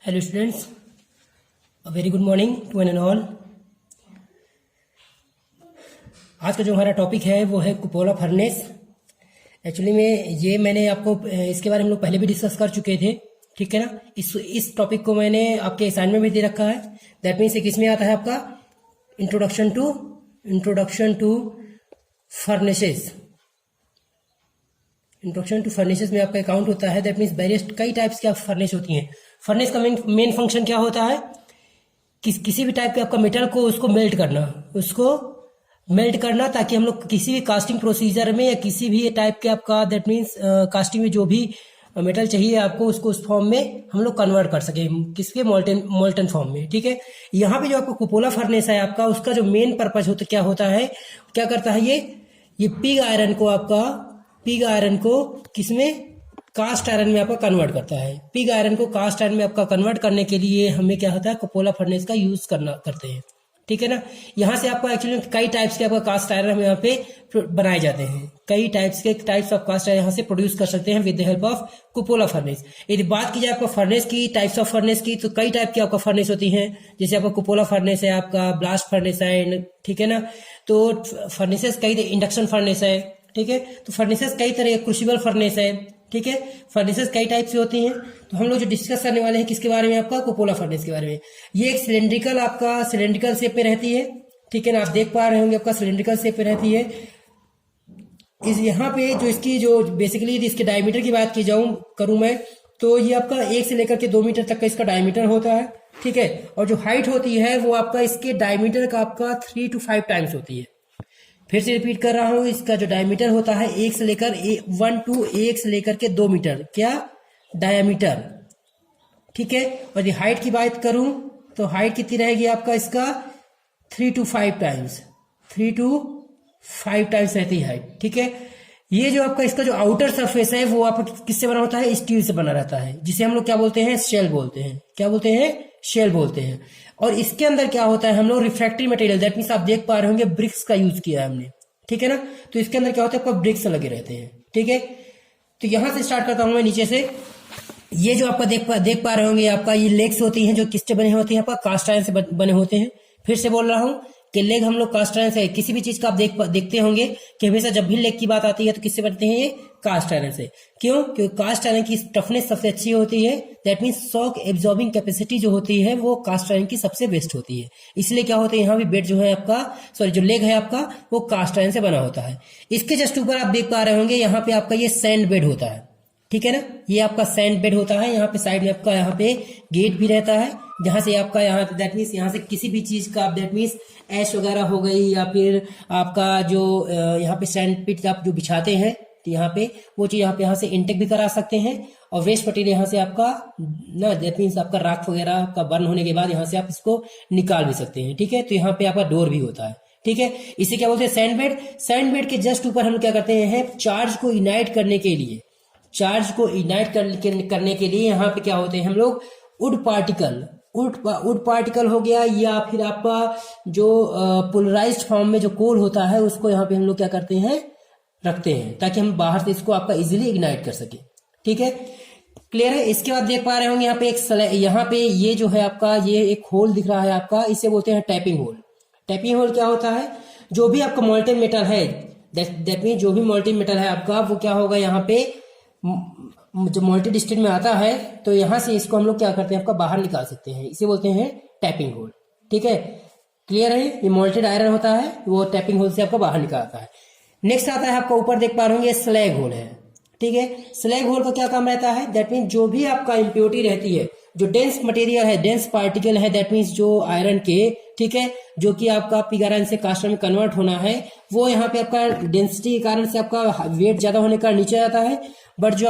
Hello students, very good morning to one and all. आज का जो हमारा टॉपिक है वो है कुपोला फर्नेस। एक्चुअली में मैंने आपको इसके बारे में हम लोग पहले भी डिस्कस कर चुके थे, ठीक है ना। इस टॉपिक को मैंने आपके असाइनमेंट में दे रखा है। दैट मीन्स किसमें आता है आपका introduction to furnaces. Introduction to furnaces में आपका अकाउंट होता है। दैट मीन्स वेरियस कई टाइप्स की फर्नेस होती हैं। फर्नेस का मेन फंक्शन क्या होता है? किसी भी टाइप के आपका मेटल को उसको मेल्ट करना ताकि हम लोग किसी भी कास्टिंग प्रोसीजर में या किसी भी टाइप के आपका दैट मीन्स कास्टिंग में जो भी मेटल चाहिए आपको उसको उस फॉर्म में हम लोग कन्वर्ट कर सके, किसके मोल्टन फॉर्म में, ठीक है। यहाँ पे जो आपका कुपोला फर्नेस है आपका, उसका जो मेन पर्पज क्या होता है, क्या करता है ये पिग आयरन को किसमें, कास्ट आयरन में आपका कन्वर्ट करता है। पिग आयरन को कास्ट आयरन में आपका कन्वर्ट करने के लिए हमें क्या होता है, कुपोला फर्नेस का यूज करते हैं, ठीक है ना। यहाँ से आपको एक्चुअली कई टाइप्स के आपका कास्ट आयरन हम यहाँ पे बनाए जाते हैं। कई टाइप्स ऑफ कास्ट आयरन यहाँ से प्रोड्यूस कर सकते हैं with the help of कुपोला furnace. यदि बात की जाए आपका फर्नेस की, टाइप्स ऑफ फर्नेस की, तो कई टाइप की आपका फर्नेस होती हैं। जैसे आपका कुपोला फर्नेस है, आपका ब्लास्ट फर्नेस है, ठीक है ना। तो फर्नेसेस कई, इंडक्शन फर्नेस है, ठीक है। तो फर्नेसेस कई तरह, क्रूसिबल फर्नेस है, ठीक है। फर्नेसेस कई टाइप से होती हैं। तो हम लोग जो डिस्कस करने वाले हैं किसके बारे में, आपका कुपोला फर्नेस के बारे में। ये एक सिलेंड्रिकल शेप में रहती है, ठीक है ना। आप देख पा रहे होंगे आपका सिलेंड्रिकल शेप में रहती है। इस यहाँ पे जो इसकी जो बेसिकली इसके डायमीटर की बात करूं मैं, तो ये आपका 1 से लेकर के 2 मीटर तक का इसका डायमीटर होता है, ठीक है। और जो हाइट होती है वो आपका इसके डायमीटर का आपका 3 to 5 टाइम्स होती है। फिर से रिपीट कर रहा हूं, इसका जो डायमीटर होता है 1 से लेकर के 2 मीटर क्या डायमीटर, ठीक है। और ये हाइट की बात करूं तो हाइट कितनी रहेगी आपका इसका 3 to 5 टाइम्स रहती है हाइट, ठीक है। ये जो आपका इसका जो आउटर सरफेस है वो आपका किससे बना होता है, स्टील से बना रहता है, जिसे हम लोग क्या बोलते हैं, शेल बोलते हैं। क्या बोलते हैं? शेल बोलते हैं। और इसके अंदर क्या होता है, हम लोग रिफ्रैक्टरी मटेरियल, दैट मीन्स आप देख पा रहे होंगे ब्रिक्स का यूज किया है हमने, ठीक है ना। तो इसके अंदर क्या होता है, आपका ब्रिक्स लगे रहते हैं, ठीक है। तो यहां से स्टार्ट करता हूं मैं नीचे से। ये जो आपका देख पा रहे होंगे, आपका ये लेग्स होती हैं जो किससे बने होते हैं, आपका कास्ट आयरन से बने होते हैं। फिर से बोल रहा हूं कि लेग हम लोग कास्ट आयरन से, किसी भी चीज का आप देखते होंगे कि हमेशा जब भी लेग की बात आती है तो किससे बनते हैं, ये कास्ट आयरन से। क्यों? क्योंकि कास्ट आयरन की टफनेस सबसे अच्छी होती है। That means shock absorbing capacity जो होती है वो कास्ट आयरन की सबसे बेस्ट होती है। इसलिए क्या होता है, यहाँ भी बेड जो है आपका, जो लेग है आपका वो कास्ट आयरन से बना होता है। इसके जस्ट ऊपर आप देख पा रहे होंगे यहाँ पे आपका ये सैंड बेड होता है, ठीक है ना। ये आपका सैंड बेड होता है। यहाँ पे साइड में आपका यहाँ पे गेट भी रहता है, जहां से आपका यहाँ दैट मीन्स यहाँ से किसी भी चीज का दैट मीन्स ऐश वगैरह हो गई या फिर आपका जो यहाँ पे सैंड पिट आप जो बिछाते हैं तो यहाँ पे वो चीज यहाँ से इंटेक भी करा सकते हैं। और वेस्ट मटेरियल यहाँ से आपका ना दैट मीन्स आपका राख वगैरह का बर्न होने के बाद यहाँ से आप इसको निकाल भी सकते हैं, ठीक है। तो यहाँ पे आपका डोर भी होता है, ठीक है। इसे क्या बोलते हैं, सैंड बेड। सैंड बेड के जस्ट ऊपर हम क्या करते हैं, चार्ज को इग्नाइट करने के लिए यहाँ पे क्या होते हैं हम लोग, वुड पार्टिकल हो गया, या फिर आपका जो पोलराइज्ड फॉर्म में जो कोल होता है उसको यहाँ पे हम लोग क्या करते हैं, रखते हैं, ताकि हम बाहर से इसको आपका इजीली इग्नाइट कर सके, ठीक है। क्लियर है। इसके बाद देख पा रहे होंगे यहाँ पे यहाँ पे ये जो है आपका, ये एक होल दिख रहा है आपका, इसे बोलते हैं टैपिंग होल। टैपिंग होल क्या होता है, जो भी आपका मोल्टेन मेटल है, दैट मीन जो भी मोल्टेन मेटल है आपका, वो क्या होगा, यहाँ पे जो मोल्टेड स्टेट में आता है तो यहां से इसको हम लोग क्या करते हैं, आपका बाहर निकाल सकते हैं। इसे बोलते हैं टैपिंग होल, ठीक है। क्लियर है। ये मोल्टेड आयरन होता है, वो टैपिंग होल से आपका बाहर निकालता है। नेक्स्ट आता है आपका, ऊपर देख पा रहे होंगे स्लैग होल है, ठीक है। स्लैग होल का क्या काम रहता है, दैट मीन जो भी आपका इम्प्योरिटी रहती है, जो डेंस मटेरियल है, डेंस पार्टिकल है, दैट मीन्स जो आयरन के, ठीक है, जो कि आपका पिग आयरन से कास्ट में कन्वर्ट होना है, वो यहाँ पे आपका डेंसिटी के कारण से आपका वेट ज्यादा होने का नीचे आता है। बट जो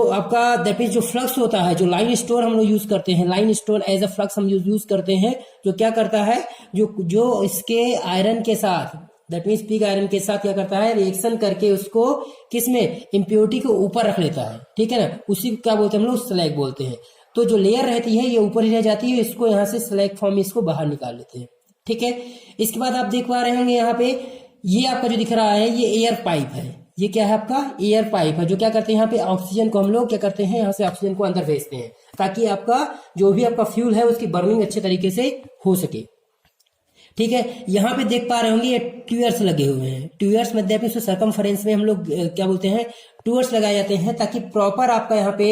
आपका दैट मीन्स जो फ्लक्स होता है, जो लाइन स्टोर हम लोग यूज करते हैं, line store as a flux हम यूज करते हैं, जो क्या करता है, जो इसके आयरन के साथ, दैट मीन्स पिग आयरन के साथ क्या करता है, रिएक्शन करके उसको किसमें, इम्प्योरिटी को ऊपर रख लेता है, ठीक है ना। उसी को क्या बोलते हैं हम लोग, स्लैग बोलते हैं। तो जो लेयर रहती है ये ऊपर ही रह जाती है, इसको यहाँ से स्लैग फॉर्म में इसको बाहर निकाल लेते हैं, ठीक है। इसके बाद आप देख पा रहे होंगे यहाँ पे ये आपका जो दिख रहा है ये एयर पाइप है, ये क्या है आपका एयर पाइप है, जो क्या करते हैं यहाँ पे ऑक्सीजन को हम लोग क्या करते हैं यहाँ से ऑक्सीजन को अंदर भेजते हैं, ताकि आपका जो भी आपका फ्यूल है उसकी बर्निंग अच्छे तरीके से हो सके। ठीक है, यहाँ पे देख पा रहे होंगे ये ट्यूअर्स लगे हुए हैं। ट्यूअर्स मतलब सर्कमफरेंस में हम लोग क्या बोलते हैं, ट्यूअर्स लगाए जाते हैं, ताकि प्रॉपर आपका यहाँ पे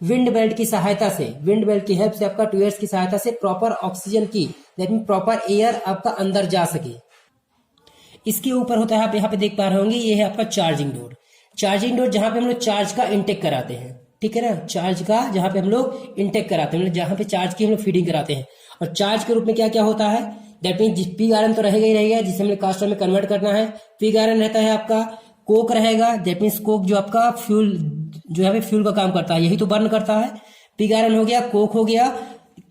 विंड बेल्ट की सहायता से, विंड बेल्ट की हेल्प से आपका ट्यूअर्स की सहायता से प्रॉपर ऑक्सीजन की दैट मीन प्रॉपर एयर आपका अंदर जा सके। इसके ऊपर होता है, आप यहाँ पे देख पा रहे होंगे, ये है आपका चार्जिंग डोर। चार्जिंग डोर जहां पे हम लोग चार्ज का इंटेक कराते हैं, ठीक है ना, चार्ज का जहां पे हम लोग इंटेक कराते हैं, मतलब जहां पे चार्ज की हम लोग फीडिंग कराते हैं। और चार्ज के रूप में क्या क्या होता है, दैट मीन पिग आयरन तो रहेगा ही रहेगा, जिसे हमें कास्टर में कन्वर्ट करना है। पिग आयरन रहता है आपका, कोक रहेगा, दैट मीन्स कोक जो आपका फ्यूल, जो यहाँ पे फ्यूल का काम करता है, यही तो बर्न करता है। पिग आयरन हो गया, कोक हो गया,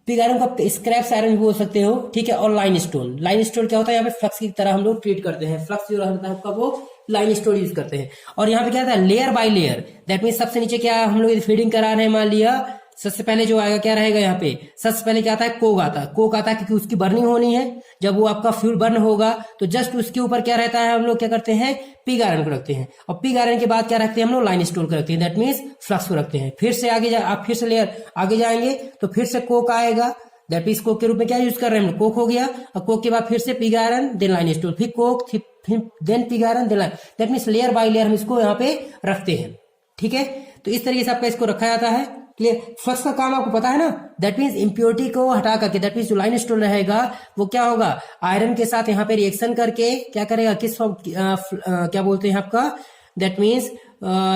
पिग आयरन का स्क्रैप्स आयरन भी बोल सकते हो, ठीक है। और लाइन स्टोन, लाइन स्टोन क्या होता है, यहाँ पे फ्लक्स की तरह हम लोग ट्रीट करते हैं, फ्लक्स जो रहता है आपका वो लाइन स्टोन यूज करते हैं। और यहाँ पे क्या होता है, layer by layer, that mean सबसे नीचे क्या हम लोग फीडिंग करा रहे हैं, मान लिया सबसे पहले जो आएगा क्या रहेगा, यहाँ पे सबसे पहले क्या आता है, कोक आता है। कोक आता है क्योंकि उसकी बर्निंग होनी है, जब वो आपका फ्यूल बर्न होगा तो जस्ट उसके ऊपर क्या रहता है, हम लोग क्या करते हैं, पिग आयरन को रखते हैं। और पिग आयरन के बाद क्या रखते हैं हम लोग, लाइन स्टोन को रखते हैं, दैट मीन्स फ्लक्स को रखते हैं। फिर से आगे आप फिर से लेयर आगे जाएंगे तो फिर से कोक आएगा, दैट मीन्स कोक के रूप में क्या यूज कर रहे हैं हम, कोक हो गया। और कोक के बाद फिर से pig iron, then line stone, फिर कोक, फिर then pig iron, then line, that means layer by layer हम इसको यहाँ पे रखते हैं। ठीक है, तो इस तरीके से आपका इसको रखा जाता है। क्लियर, फ्लक्स का काम आपको पता है ना, दैट मीन्स इम्प्योरिटी को हटा करके, दैट मीन्स जो लाइन स्टोन रहेगा वो क्या होगा, आयरन के साथ यहाँ पे रिएक्शन करके क्या करेगा, किस क्या बोलते हैं आपका, दैट मीन्स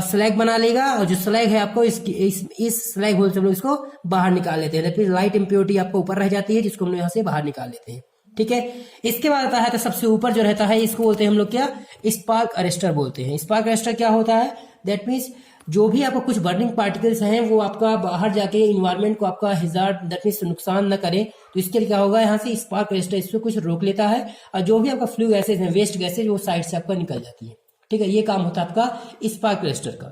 स्लैग बना लेगा। और जो स्लैग है आपको इस स्लैग होल से हम लोग इसको बाहर निकाल लेते हैं, दैट मीन्स लाइट इम्प्योरिटी आपको ऊपर रह जाती है, जिसको हम लोग यहाँ से बाहर निकाल लेते हैं। ठीक है, इसके बाद आता है तो सबसे ऊपर जो रहता है, इसको बोलते हैं हम लोग क्या, स्पार्क अरेस्टर बोलते हैं। स्पार्क अरेस्टर क्या होता है, दैट मीन्स जो भी आपका कुछ बर्निंग पार्टिकल्स हैं वो आपका बाहर जाके इन्वायरमेंट को आपका हिजार्ड दैट मीन्स नुकसान न करे, तो इसके लिए क्या होगा, यहाँ से स्पार्क अरेस्टर इसको कुछ रोक लेता है, और जो भी आपका फ्लू गैसेज है, वेस्ट गैसेज, वो साइड से आपका निकल जाती है। ठीक है, ये काम होता है आपका स्पार्क अरेस्टर का।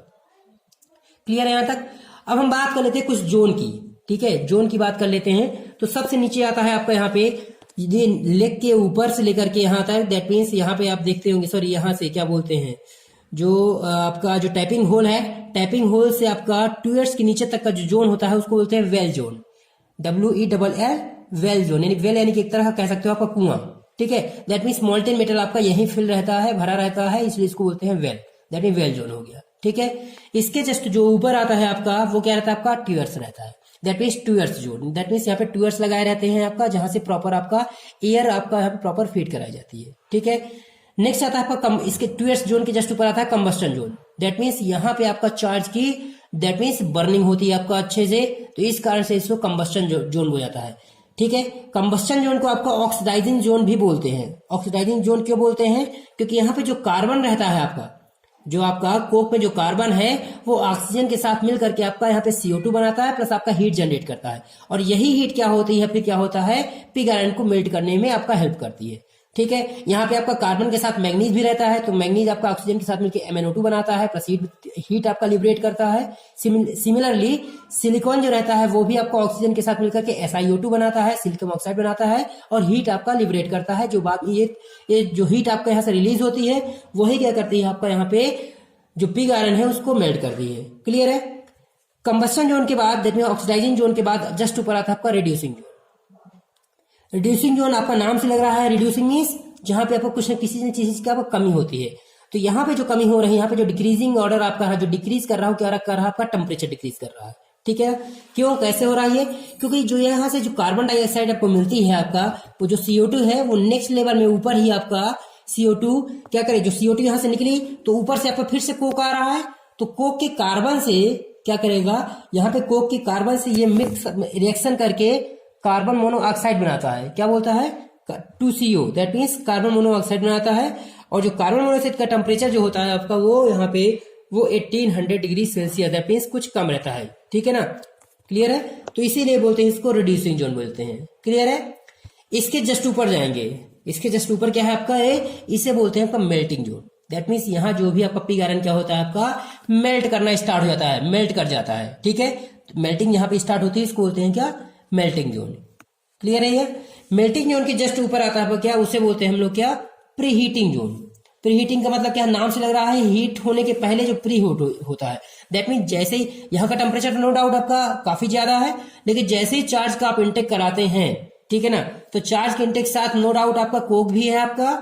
क्लियर है यहाँ तक। अब हम बात कर लेते हैं कुछ जोन की। ठीक है, जोन की बात कर लेते हैं। तो सबसे नीचे आता है आपका यहाँ पे ये लेग के ऊपर से लेकर के यहाँ तक, दैट मीन्स यहाँ पे आप देखते होंगे, सॉरी यहाँ से क्या बोलते हैं, जो आपका जो टैपिंग होल है, टैपिंग होल से आपका ट्यूअर्स के नीचे तक का जो जोन होता है उसको बोलते हैं well zone, WELL, well zone, यानी वेल यानी कि एक तरह का कह सकते हो आपका कुआं। ठीक है, दैट मीन्स मोल्टेन मेटल आपका यही फिल रहता है, भरा रहता है, इसलिए इसको बोलते हैं well, that mean well zone हो गया। ठीक है, इसके जस्ट जो ऊपर आता है आपका वो क्या रहता है, आपका ट्यूअर्स रहता है, that means tuyeres zone, that means यहाँ पे ट्यूअर्स लगाए रहते हैं आपका, जहां से प्रॉपर आपका एयर आपका यहाँ पे प्रॉपर फीड कराई जाती है। ठीक है, नेक्स्ट आता है आपका इसके ट्यूअर्स जोन के जस्ट ऊपर आता है कंबस्टन जोन, दैट मीन्स यहाँ पे आपका चार्ज की दैट मीन्स बर्निंग होती है आपका अच्छे से, तो इस कारण से इसको कंबस्टन जोन हो जाता है। ठीक है, कंबस्टन जोन को आपका ऑक्सीडाइजिंग जोन भी बोलते हैं। ऑक्सीडाइजिंग जोन क्यों बोलते हैं, क्योंकि यहाँ पे जो कार्बन रहता है आपका, जो आपका कोक में जो कार्बन है वो ऑक्सीजन के साथ मिल करके आपका यहाँ पे CO2 बनाता है, प्लस आपका हीट जनरेट करता है, और यही हीट क्या होती है, फिर क्या होता है, पिग आयरन को मेल्ट करने में आपका हेल्प करती है। ठीक है, यहाँ पे आपका कार्बन के साथ मैग्नीज भी रहता है, तो मैग्नीज आपका ऑक्सीजन के साथ मिलकर MnO2 बनाता है, प्लस हीट आपका लिबरेट करता है। सिमिलरली सिलिकॉन जो रहता है वो भी आपका ऑक्सीजन के साथ मिलकर के SiO2 बनाता है, सिलिकॉन ऑक्साइड बनाता है, और हीट आपका लिबरेट करता है। जो बात ये जो हीट आपका यहाँ से रिलीज होती है वही क्या करती है, आपका यहाँ पे जो पिग आयरन है उसको मेल्ट करती है। क्लियर है। कंबस्टन जोन के बाद दैट मीन ऑक्सीडाइजिंग जोन के बाद जस्ट ऊपर आता है आपका रिड्यूसिंग जोन। रिड्यूसिंग जोन आपका नाम से लग रहा है, रिड्यूसिंग मीन्स जहां पे आपको कुछ न किसी न चीज की आपको कमी होती है। तो यहाँ पे जो कमी हो रही है, यहाँ पे जो डिक्रीजिंग ऑर्डर आपका है, जो डिक्रीज कर रहा हो, क्या कर रहा है, आपका टेम्परेचर डिक्रीज कर रहा है। ठीक है, क्यों, कैसे हो रहा है ये, क्योंकि जो यहाँ से जो कार्बन डाइऑक्साइड आपको मिलती है आपका, वो जो CO2 है वो नेक्स्ट लेवल में ऊपर ही आपका CO2 क्या करे, जो CO2 यहाँ से निकली तो ऊपर से आपका फिर से कोक आ रहा है, तो कोक के कार्बन से क्या करेगा, यहाँ पे कोक के कार्बन से ये मिक्स रिएक्शन करके कार्बन मोनोऑक्साइड बनाता है। क्या बोलता है, 2CO, that means carbon monoxide बनाता है। और जो कार्बन मोनोऑक्साइड का टेम्परेचर जो होता है आपका वो यहाँ पे वो 1800 डिग्री सेल्सियस, दैट मीन्स कुछ कम रहता है। ठीक है ना, क्लियर है। तो इसीलिए बोलते हैं इसको रिड्यूसिंग जोन बोलते हैं। क्लियर है। इसके जस्ट ऊपर जाएंगे, इसके जस्ट ऊपर क्या है आपका, इसे बोलते हैं आपका मेल्टिंग जोन। दैट मीन्स यहाँ जो भी आपका पिग आयरन क्या होता है आपका मेल्ट करना स्टार्ट हो जाता है, मेल्ट कर जाता है। ठीक है, मेल्टिंग यहाँ पे स्टार्ट होती है, इसको बोलते हैं क्या, मेल्टिंग जोन। क्लियर है ये। मेल्टिंग जोन के जस्ट ऊपर आता है क्या, उसे बोलते हैं हम लोग क्या, pre heating zone. Pre heating का मतलब क्या, नाम से लग रहा है हीट होने के पहले जो प्री हीट होता है। दैट मीन जैसे ही यहाँ का टेम्परेचर नो डाउट आपका काफी ज्यादा है, लेकिन जैसे ही चार्ज का आप इंटेक कराते हैं, ठीक है ना, तो चार्ज के इंटेक साथ नो डाउट आपका कोक भी है, आपका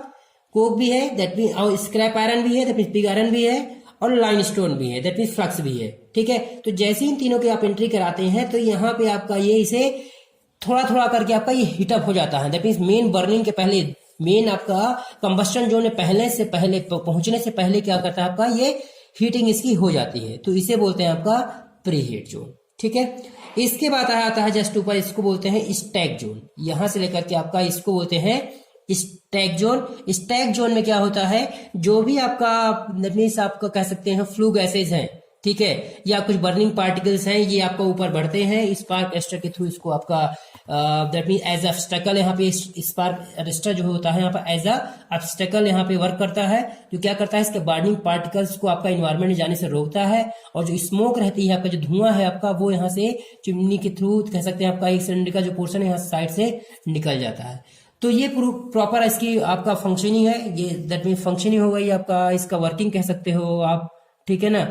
कोक भी है, दैट मीन और स्क्रैप आयरन भी है, दैट मीन पिग आयरन भी है, और लाइन स्टोन भी है, दैट मीन फ्लक्स भी है। ठीक है, तो जैसे ही इन तीनों की आप एंट्री कराते हैं तो यहाँ पे आपका ये इसे थोड़ा थोड़ा करके आपका ये हीटअप हो जाता है। दैट मीन मेन बर्निंग के पहले, मेन आपका कंबस्टन जोन पहले से पहले पहुंचने से पहले क्या करता है आपका ये हीटिंग इसकी हो जाती है, तो इसे बोलते हैं आपका प्री हीट जोन। ठीक है, इसके बाद आता है जस्ट ऊपर, इसको बोलते हैं स्टैक जोन। यहां से लेकर के आपका इसको बोलते हैं स्टैक जोन। स्टैक जोन में क्या होता है, जो भी आपका दैट मीन्स आपका कह सकते हैं फ्लू गैसेज हैं, ठीक है, या कुछ बर्निंग पार्टिकल्स हैं, ये आपका ऊपर बढ़ते हैं स्पार्क अरेस्टर के थ्रू। इसको आपका दैट मीन एज ऑब्स्टेकल, यहाँ पे स्पार्क अरेस्टर जो होता है यहाँ पे एज ऑब्स्टेकल यहाँ पे वर्क करता है, जो क्या करता है इसके बर्निंग पार्टिकल्स को आपका इन्वायरमेंट में जाने से रोकता है, और जो स्मोक रहती है आपका, जो धुआं है आपका, वो यहाँ से चिमनी के थ्रू कह सकते हैं आपका एक सिलेंडर का जो पोर्शन है यहाँ साइड से निकल जाता है। तो ये प्रॉपर इसकी आपका फंक्शनिंग है, ये दैट मीन फंक्शनिंग हो गई आपका, इसका वर्किंग कह सकते हो आप। ठीक है ना,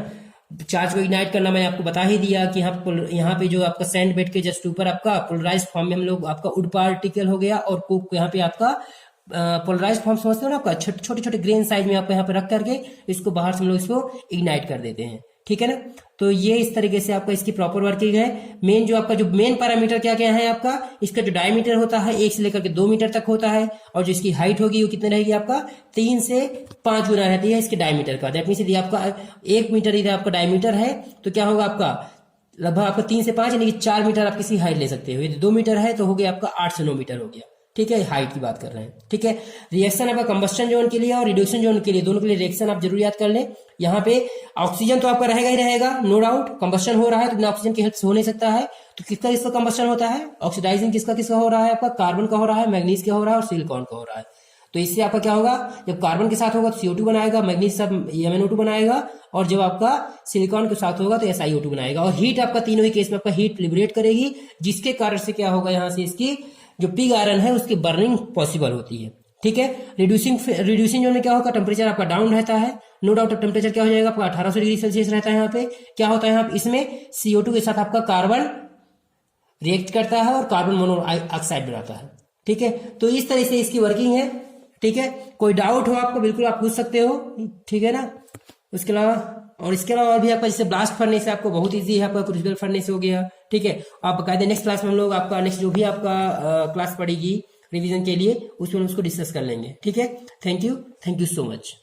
चार्ज को इग्नाइट करना मैंने आपको बता ही दिया कि यहाँ पे जो आपका सैंड बेड के जस्ट ऊपर आपका पोलराइज फॉर्म में हम लोग आपका वुड पार्टिकल हो गया, और कोक यहाँ पे आपका पोलराइज फॉर्म समझते हो ना आपका, छोटे छोटे ग्रेन साइज में आपको यहाँ पे रख करके इसको बाहर से हम लोग इसको इग्नाइट कर देते हैं। ठीक है ना, तो ये इस तरीके से आपका इसकी प्रॉपर वर्किंग है। मेन जो आपका जो मेन पैरामीटर क्या क्या है आपका, इसका जो डायमीटर होता है 1 से लेकर के 2 मीटर तक होता है, और जो इसकी हाइट होगी वो कितनी रहेगी आपका 3 से 5 गुना रहती है इसके डायमीटर का। दैट मीन्स यदि आपका 1 मीटर यदि आपका डायमीटर है तो क्या होगा आपका लगभग आपका 3 से 5 यानी कि 4 मीटर आप किसी हाइट ले सकते हो। यदि 2 मीटर है तो हो गया आपका 8 से 9 मीटर हो गया। ठीक है, हाइट की बात कर रहे हैं। ठीक है, रिएक्शन आपका कंबस्टन जोन के लिए और रिड्यूक्शन जोन के लिए, दोनों के लिए रिएक्शन आप जरूर याद कर लें। यहाँ पे ऑक्सीजन तो आपका रहेगा ही रहेगा, नो डाउट। कंबस्टन हो रहा है तो बिना ऑक्सीजन की हेल्प से हो नहीं सकता है, तो किसका किसका कंबस्टन होता है, ऑक्सीडाइजिंग किसका किसका हो रहा है आपका, कार्बन का हो रहा है, मैग्नीज का हो रहा है, और सिलिकॉन का हो रहा है। तो इससे आपका क्या होगा, जब कार्बन के साथ होगा तो CO2 बनाएगा, मैग्नीज सब MnO2 बनाएगा, और जब आपका सिलिकॉन के साथ होगा तो SiO2 बनाएगा। और हीट आपका तीनों ही केस में आपका हीट लिबरेट करेगी, जिसके कारण से क्या होगा, यहाँ से इसकी जो पिग आयरन है उसकी बर्निंग पॉसिबल होती है। ठीक है, रिड्यूसिंग जोन में क्या होगा, टेम्परेचर आपका डाउन रहता है, नो डाउट। टेम्परेचर क्या हो जाएगा आपका 1800 डिग्री सेल्सियस रहता है। यहाँ पे क्या होता है, यहाँ इसमें CO2 के साथ आपका कार्बन रिएक्ट करता है और कार्बन मोनोऑक्साइड बनाता है। ठीक है, तो इस तरह से इसकी वर्किंग है। ठीक है, कोई डाउट हो आपको बिल्कुल आप पूछ सकते हो। ठीक है ना, उसके अलावा और इसके अलावा और भी आपका जैसे ब्लास्ट फर्नेस से आपको बहुत इजी है, आपका क्रूसिबल फर्नेस हो गया। ठीक है, आप बकायदे नेक्स्ट क्लास में हम लोग आपका नेक्स्ट जो भी आपका क्लास पड़ेगी रिवीजन के लिए, उसमें हम उसको डिस्कस कर लेंगे। ठीक है, थैंक यू सो मच।